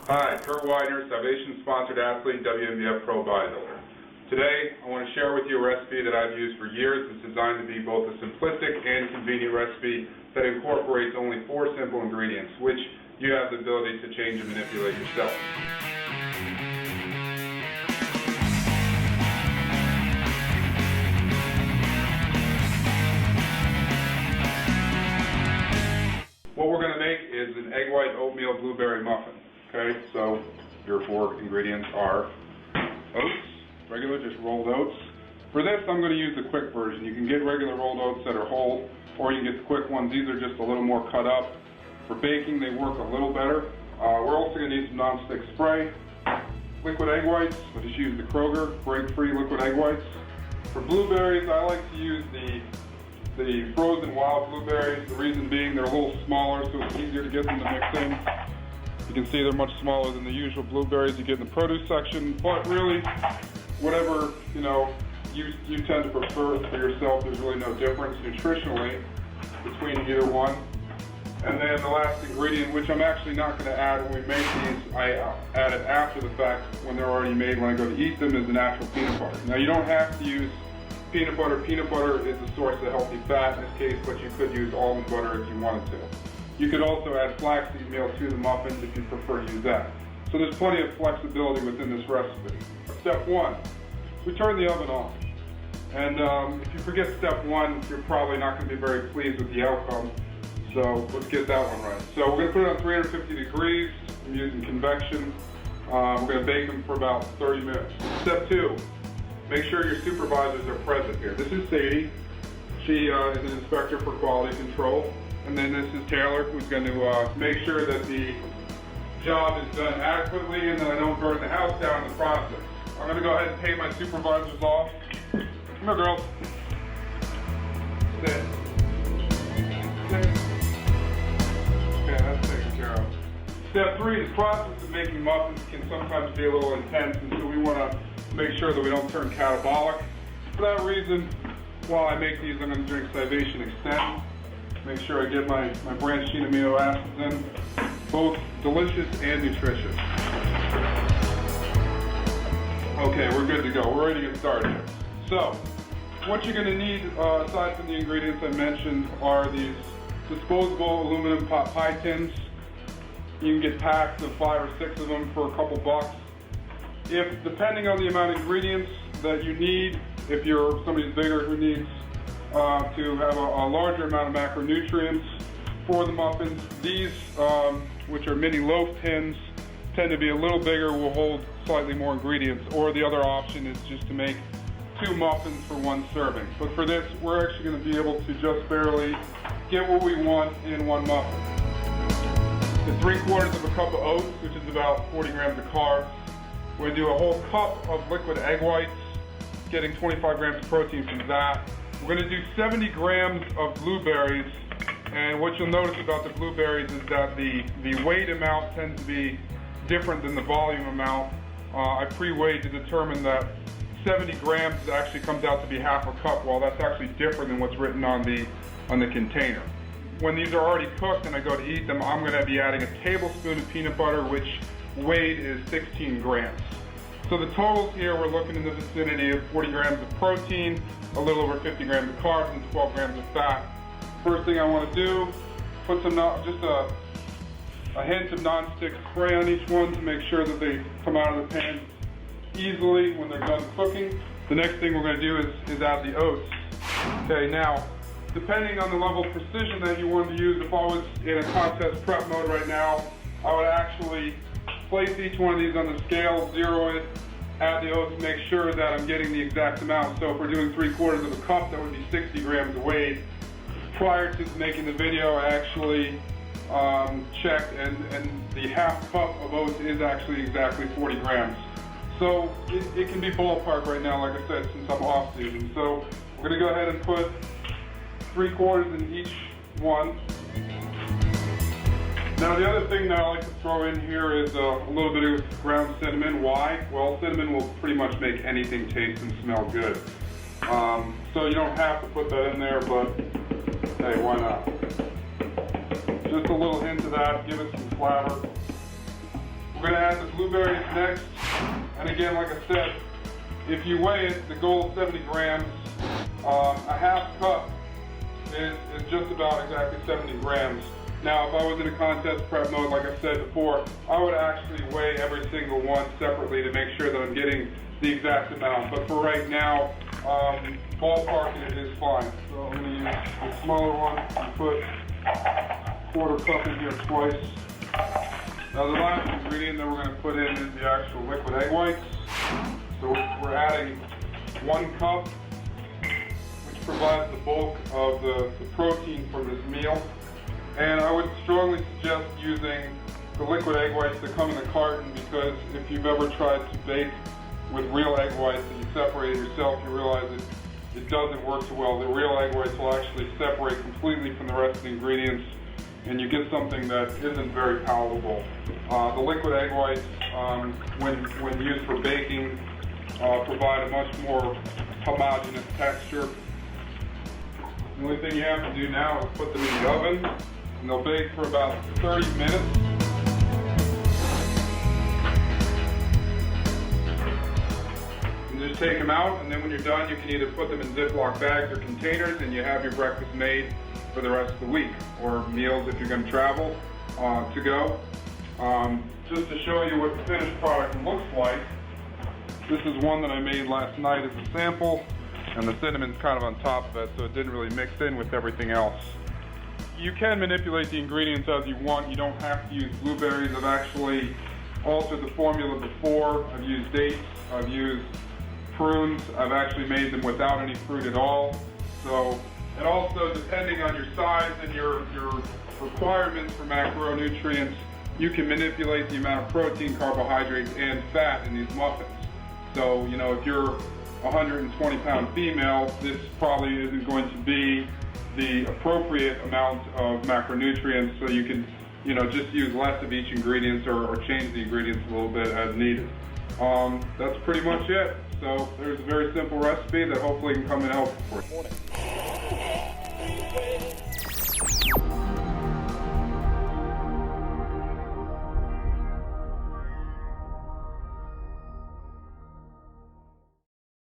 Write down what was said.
Hi, Kurt Widener, Salvation-sponsored athlete, WNBF Pro Bodybuilder. Today, I want to share with you a recipe that I've used for years. It's designed to be both a simplistic and convenient recipe that incorporates only 4 simple ingredients, which you have the ability to change and manipulate yourself. What we're going to make is an egg white oatmeal blueberry muffin. Okay, so your 4 ingredients are oats, regular, just rolled oats. For this, I'm going to use the quick version. You can get regular rolled oats that are whole, or you can get the quick ones. These are just a little more cut up. For baking, they work a little better. We're also going to need some non-stick spray, liquid egg whites. We'll just use the Kroger break-free liquid egg whites. For blueberries, I like to use the frozen wild blueberries. The reason being they're a little smaller, so it's easier to get them to mix in. You can see they're much smaller than the usual blueberries you get in the produce section, but really, whatever you tend to prefer for yourself, there's really no difference nutritionally between either one. And then the last ingredient, which I'm actually not going to add when we make these, I add it after the fact when they're already made when I go to eat them, is the natural peanut butter. Now you don't have to use peanut butter. Peanut butter is a source of healthy fat in this case, but you could use almond butter if you wanted to. You could also add flaxseed meal to the muffins if you prefer to use that. So there's plenty of flexibility within this recipe. Step 1, we turn the oven on. And if you forget step 1, you're probably not going to be very pleased with the outcome. So let's get that one right. So we're going to put it on 350 degrees. I'm using convection. We're going to bake them for about 30 minutes. Step 2, make sure your supervisors are present here. This is Sadie. She is an inspector for quality control. And then this is Taylor, who's going to make sure that the job is done adequately and that I don't burn the house down in the process. I'm going to go ahead and pay my supervisors off. Come here, girls. Sit. Sit. Okay, that's taken care of. Step 3, the process of making muffins can sometimes be a little intense, and so we want to make sure that we don't turn catabolic. For that reason, while I make these, I'm going to drink Salvation Extend. Make sure I get my branched chain amino acids in, both delicious and nutritious. Okay, we're good to go. We're ready to get started here. So, what you're going to need, aside from the ingredients I mentioned, are these disposable aluminum pot pie tins. You can get packs of 5 or 6 of them for a couple bucks. If, depending on the amount of ingredients that you need, if you're somebody bigger who needs to have a larger amount of macronutrients for the muffins, these, which are mini loaf tins, tend to be a little bigger, will hold slightly more ingredients. Or the other option is just to make 2 muffins for 1 serving. But for this, we're actually going to be able to just barely get what we want in 1 muffin. The 3/4 of a cup of oats, which is about 40 grams of carbs. We're going to do a whole cup of liquid egg whites, getting 25 grams of protein from that. We're going to do 70 grams of blueberries, and what you'll notice about the blueberries is that the weight amount tends to be different than the volume amount. I pre-weighed to determine that 70 grams actually comes out to be half a cup, while that's actually different than what's written on the container. When these are already cooked and I go to eat them, I'm going to be adding a tablespoon of peanut butter, which weight is 16 grams. So the totals here, we're looking in the vicinity of 40 grams of protein, a little over 50 grams of carbs, and 12 grams of fat. First thing I want to do, put some, just a hint of non-stick spray on each one to make sure that they come out of the pan easily when they're done cooking. The next thing we're going to do is add the oats. Okay, now, depending on the level of precision that you want to use, if I was in a contest prep mode right now, I would actually place each one of these on the scale, zero it, add the oats, make sure that I'm getting the exact amount. So if we're doing 3/4 of a cup, that would be 60 grams of weight. Prior to making the video, I actually checked, and the half cup of oats is actually exactly 40 grams. So it can be ballpark right now, like I said, since I'm off season. So we're going to go ahead and put 3/4 in each one. Now the other thing that I like to throw in here is a little bit of ground cinnamon. Why? Well, cinnamon will pretty much make anything taste and smell good. So you don't have to put that in there, but hey, why not? Just a little hint of that, give it some flavor. We're going to add the blueberries next. And again, like I said, if you weigh it, the goal is 70 grams. A half cup is just about exactly 70 grams. Now, if I was in a contest prep mode, like I said before, I would actually weigh every single one separately to make sure that I'm getting the exact amount. But for right now, ballpark is fine. So I'm going to use the smaller one and put quarter cup in here twice. Now the last ingredient that we're going to put in is the actual liquid egg whites. So we're adding 1 cup, which provides the bulk of the protein for this meal. And I would strongly suggest using the liquid egg whites that come in a carton, because if you've ever tried to bake with real egg whites and you separate it yourself, you realize it doesn't work so well. The real egg whites will actually separate completely from the rest of the ingredients, and you get something that isn't very palatable. The liquid egg whites, when used for baking, provide a much more homogeneous texture. The only thing you have to do now is put them in the oven, and they'll bake for about 30 minutes. And just take them out, and then when you're done, you can either put them in Ziploc bags or containers, and you have your breakfast made for the rest of the week, or meals if you're going to travel to go. Just to show you what the finished product looks like, this is one that I made last night as a sample, and the cinnamon's kind of on top of it, so it didn't really mix in with everything else. You can manipulate the ingredients as you want. You don't have to use blueberries. I've actually altered the formula before. I've used dates, I've used prunes. I've actually made them without any fruit at all. So, and also depending on your size and your requirements for macronutrients, you can manipulate the amount of protein, carbohydrates, and fat in these muffins. So, you know, if you're a 120-pound female, this probably isn't going to be the appropriate amount of macronutrients, so you can, you know, just use less of each ingredient or change the ingredients a little bit as needed. That's pretty much it. So there's a very simple recipe that hopefully can come in helpful for you.